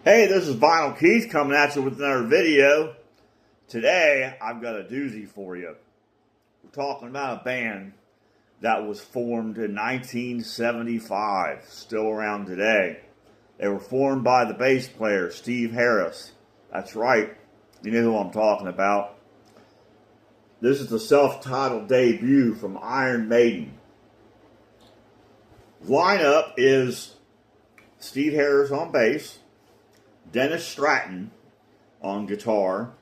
Hey, this is Vinyl Keith coming at you with another video. Today, I've got a doozy for you. We're talking about a band that was formed in 1975, still around today. They were formed by the bass player, Steve Harris. That's right, you know who I'm talking about. This is the self-titled debut from Iron Maiden. Lineup is Steve Harris on bass, Dennis Stratton on guitar.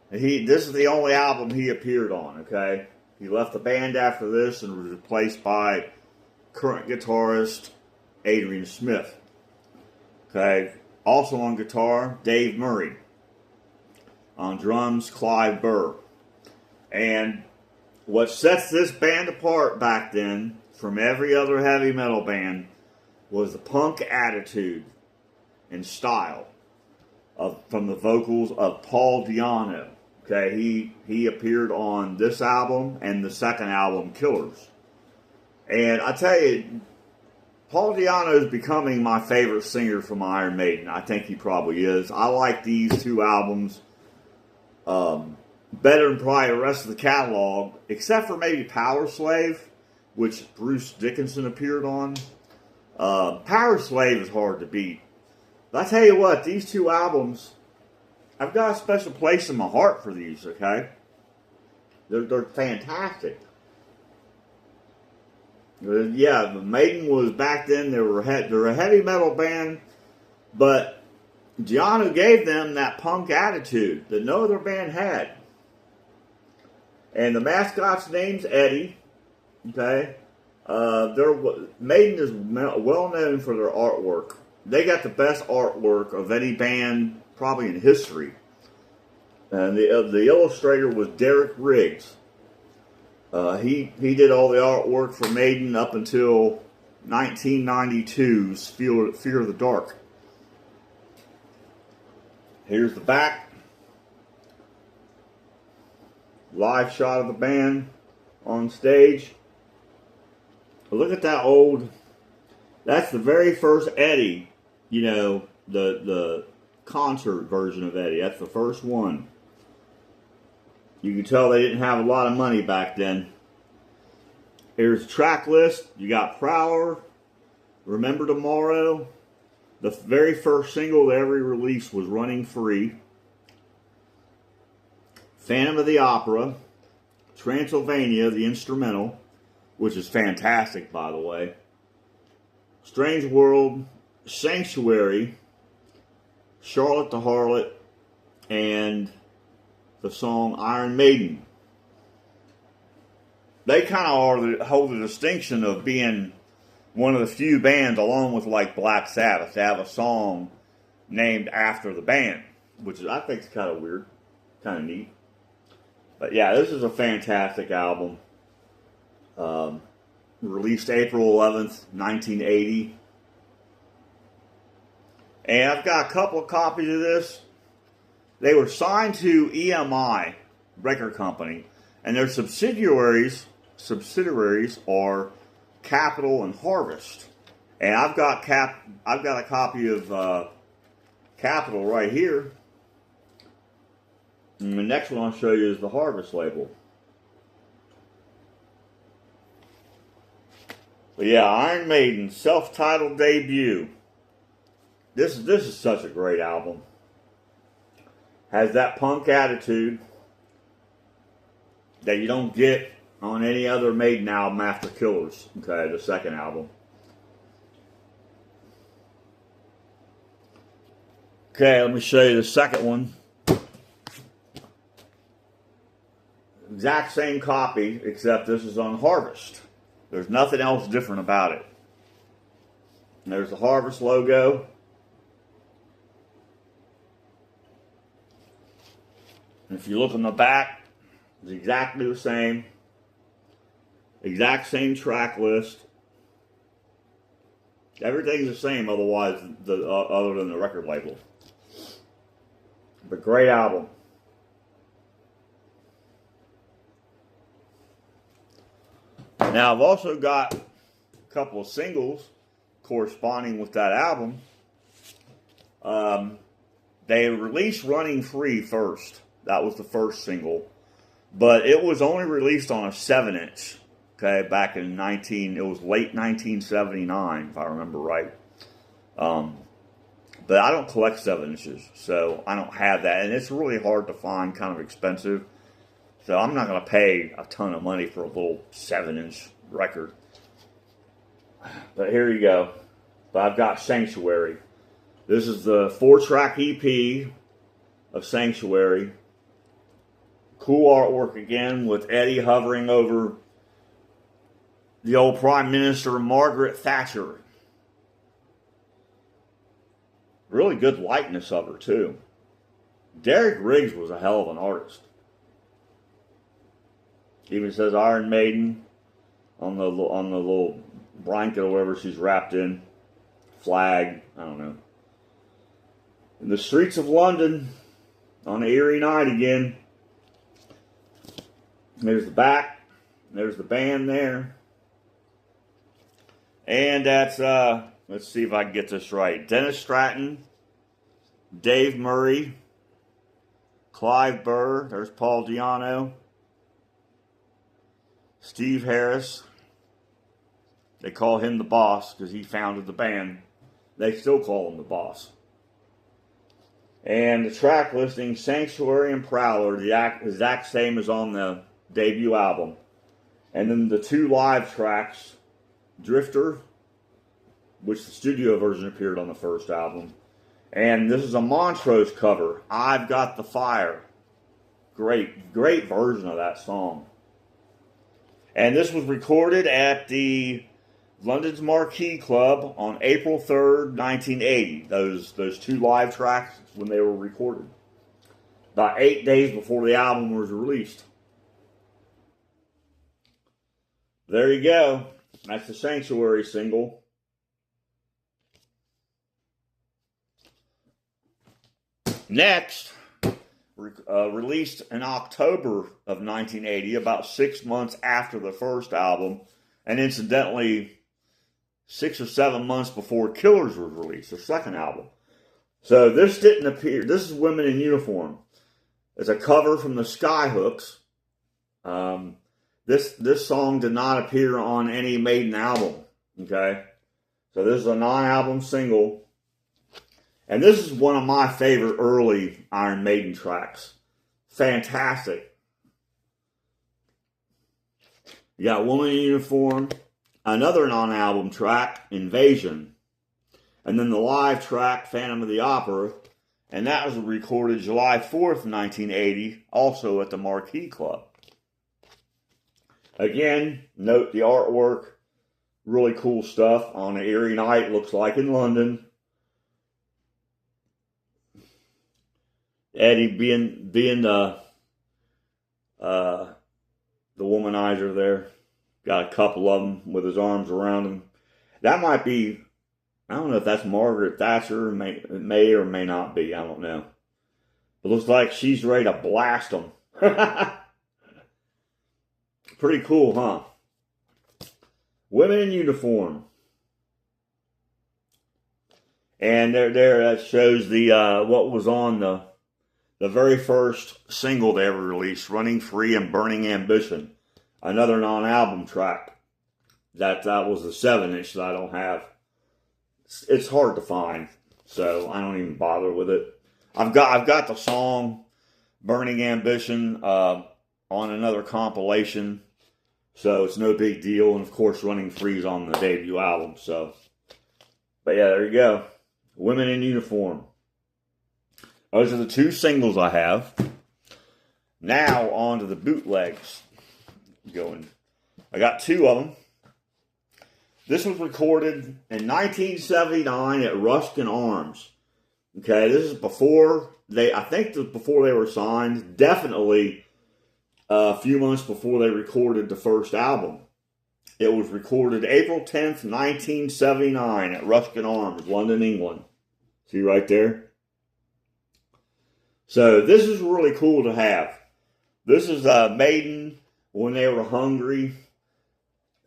This is the only album he appeared on, okay? He left the band after this and was replaced by current guitarist Adrian Smith. Okay, also on guitar, Dave Murray. On drums, Clive Burr. And what sets this band apart back then from every other heavy metal band was the punk attitude and style from the vocals of Paul Di'Anno. Okay, he appeared on this album and the second album, Killers. And I tell you, Paul Di'Anno is becoming my favorite singer from Iron Maiden. I think he probably is. I like these two albums better than probably the rest of the catalog, except for maybe Power Slave, which Bruce Dickinson appeared on. Power Slave is hard to beat. But I tell you what, these two albums, I've got a special place in my heart for these, okay? They're fantastic. Yeah, the Maiden was back then, they're a heavy metal band, but Di'Anno gave them that punk attitude that no other band had. And the mascot's name's Eddie, okay? Maiden is well known for their artwork. They got the best artwork of any band probably in history. And the illustrator was Derek Riggs. He did all the artwork for Maiden up until 1992's Fear of the Dark. Here's the back. Live shot of the band on stage. Look at that old... That's the very first Eddie, you know, the concert version of Eddie. That's the first one. You can tell they didn't have a lot of money back then. Here's the track list. You got Prowler, Remember Tomorrow. The very first single they ever released was Running Free. Phantom of the Opera. Transylvania, the instrumental, which is fantastic, by the way. Strange World, Sanctuary, Charlotte the Harlot, and the song Iron Maiden. They kind of hold the distinction of being one of the few bands, along with like Black Sabbath, to have a song named after the band, which I think is kind of weird, kind of neat. But yeah, this is a fantastic album. Released April 11th, 1980. And I've got a couple of copies of this. They were signed to EMI record company, and their subsidiaries are Capitol and Harvest. And I've got a copy of Capitol right here. And the next one I'll show you is the Harvest label. But yeah, Iron Maiden, self-titled debut. This is such a great album. Has that punk attitude that you don't get on any other Maiden album after Killers, okay, the second album. Okay, let me show you the second one. Exact same copy, except this is on Harvest. There's nothing else different about it. And there's the Harvest logo. And if you look on the back, it's exactly the same. Exact same track list. Everything's the same otherwise, other than the record label. But great album. Now, I've also got a couple of singles corresponding with that album. they released Running Free first. That was the first single. But it was only released on a 7-inch. Okay, back in it was late 1979, if I remember right. But I don't collect 7-inches, so I don't have that. And it's really hard to find, kind of expensive. So I'm not going to pay a ton of money for a little 7-inch record. But here you go. But I've got Sanctuary. This is the 4-track EP of Sanctuary. Cool artwork again with Eddie hovering over the old Prime Minister Margaret Thatcher. Really good likeness of her too. Derek Riggs was a hell of an artist. Even says Iron Maiden on the little blanket or whatever she's wrapped in. Flag, I don't know. In the streets of London on an eerie night again. There's the back. There's the band there. And that's, let's see if I can get this right. Dennis Stratton, Dave Murray, Clive Burr, there's Paul Di'Anno, Steve Harris. They call him the boss because he founded the band. They still call him the boss. And the track listing, Sanctuary and Prowler, the exact same as on the debut album. And then the 2 live tracks, Drifter, which the studio version appeared on the first album. And this is a Montrose cover, I've Got the Fire. Great, great version of that song. And this was recorded at the London's Marquee Club on April 3rd, 1980. Those 2 live tracks when they were recorded. About 8 days before the album was released. There you go. That's the Sanctuary single. Next, released in October of 1980, about 6 months after the first album, and incidentally, 6 or 7 months before Killers was released, their second album. So this didn't appear. This is Women in Uniform. It's a cover from the Skyhooks. This song did not appear on any Maiden album. Okay, so this is a non-album single. And this is one of my favorite early Iron Maiden tracks. Fantastic. You got Woman in Uniform, another non-album track, Invasion, and then the live track, Phantom of the Opera, and that was recorded July 4th, 1980, also at the Marquee Club. Again, note the artwork, really cool stuff on an eerie night, looks like in London. Eddie being the womanizer there. Got a couple of them with his arms around him. That might be, I don't know if that's Margaret Thatcher. It may or may not be. I don't know. It looks like she's ready to blast them. Pretty cool, huh? Women in Uniform. And there that shows the what was on the very first single they ever released, Running Free and Burning Ambition. Another non-album track. That was the 7-inch that I don't have. It's hard to find, so I don't even bother with it. I've got the song Burning Ambition on another compilation, so it's no big deal. And of course, Running Free is on the debut album. So, but yeah, there you go. Women in Uniform. Those are the 2 singles I have. Now on to the bootlegs. I got 2 of them. This was recorded in 1979 at Ruskin Arms. Okay, this is before I think before they were signed. Definitely a few months before they recorded the first album. It was recorded April 10th, 1979 at Ruskin Arms, London, England. See right there? So this is really cool to have. This is Maiden when they were hungry,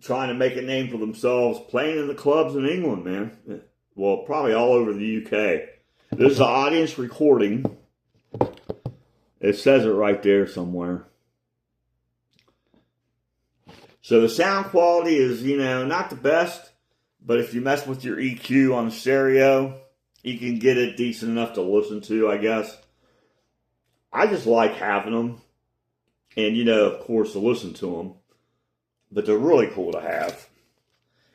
trying to make a name for themselves, playing in the clubs in England, man. Well, probably all over the UK. This is an audience recording. It says it right there somewhere. So the sound quality is, not the best, but if you mess with your EQ on the stereo, you can get it decent enough to listen to, I guess. I just like having them, and, of course, to listen to them, but they're really cool to have.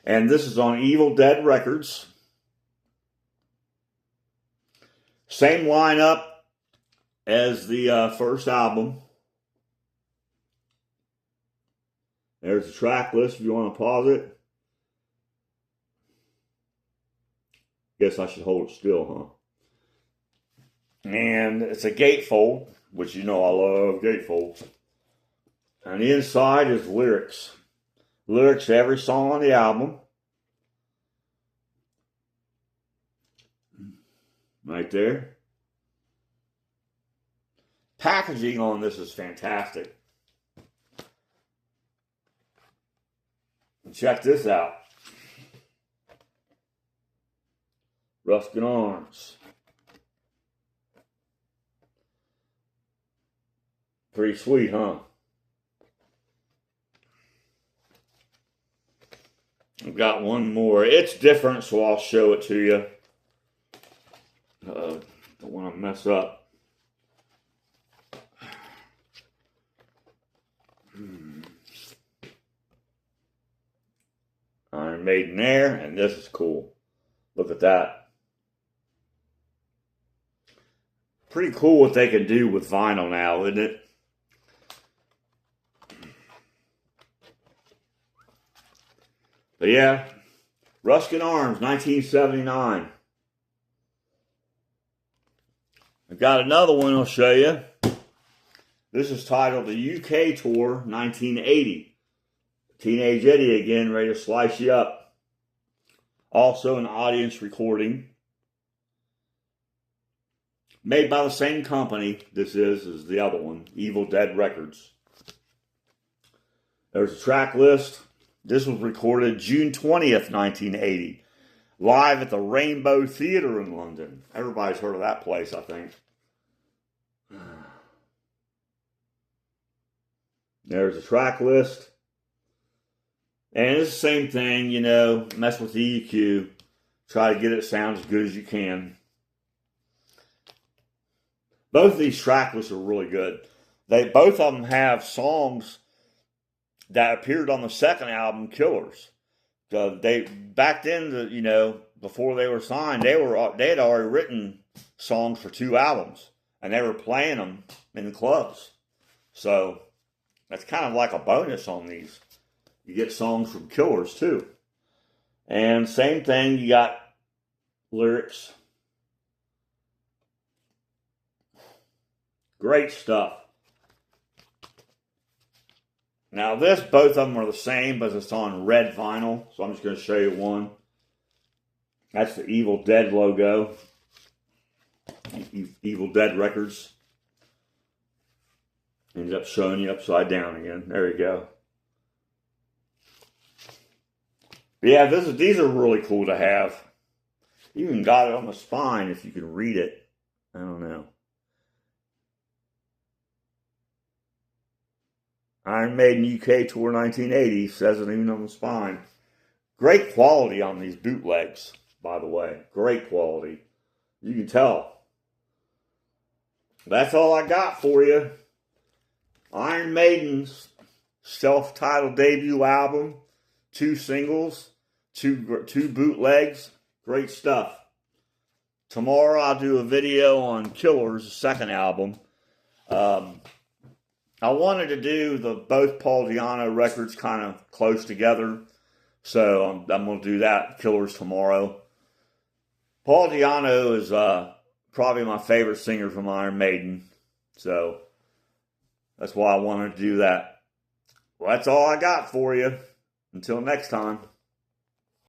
And this is on Evil Dead Records. Same lineup as the first album. There's the track list if you want to pause it. Guess I should hold it still, huh? And it's a gatefold, which I love gatefolds. And the inside is lyrics. Lyrics to every song on the album. Right there. Packaging on this is fantastic. Check this out. Ruskin Arms. Pretty sweet, huh? I've got one more. It's different, so I'll show it to you. Don't want to mess up. Iron Maiden there, and this is cool. Look at that. Pretty cool what they can do with vinyl now, isn't it? But yeah, Ruskin Arms, 1979. I've got another one I'll show you. This is titled The UK Tour 1980. Teenage Eddie again, ready to slice you up. Also an audience recording. Made by the same company, this is as the other one, Evil Dead Records. There's a track list. This was recorded June 20th, 1980. Live at the Rainbow Theatre in London. Everybody's heard of that place, I think. There's a track list. And it's the same thing, mess with the EQ. Try to get it sound as good as you can. Both of these track lists are really good. Both of them have songs that appeared on the second album, Killers. Back then, before they were signed, they had already written songs for 2 albums, and they were playing them in the clubs. So that's kind of like a bonus on these. You get songs from Killers too, and same thing. You got lyrics. Great stuff. Now both of them are the same, but it's on red vinyl. So I'm just going to show you one. That's the Evil Dead logo. Evil Dead Records. Ends up showing you upside down again. There you go. But yeah, these are really cool to have. Even got it on the spine if you can read it. I don't know. Iron Maiden UK Tour 1980 says it even on the spine. Great quality on these bootlegs, by the way. Great quality. You can tell. That's all I got for you. Iron Maiden's self-titled debut album. 2 singles. 2 bootlegs. Great stuff. Tomorrow I'll do a video on Killers' second album. I wanted to do both Paul Di'Anno records kind of close together. So I'm going to do that, Killers, tomorrow. Paul Di'Anno is probably my favorite singer from Iron Maiden. So that's why I wanted to do that. Well, that's all I got for you. Until next time.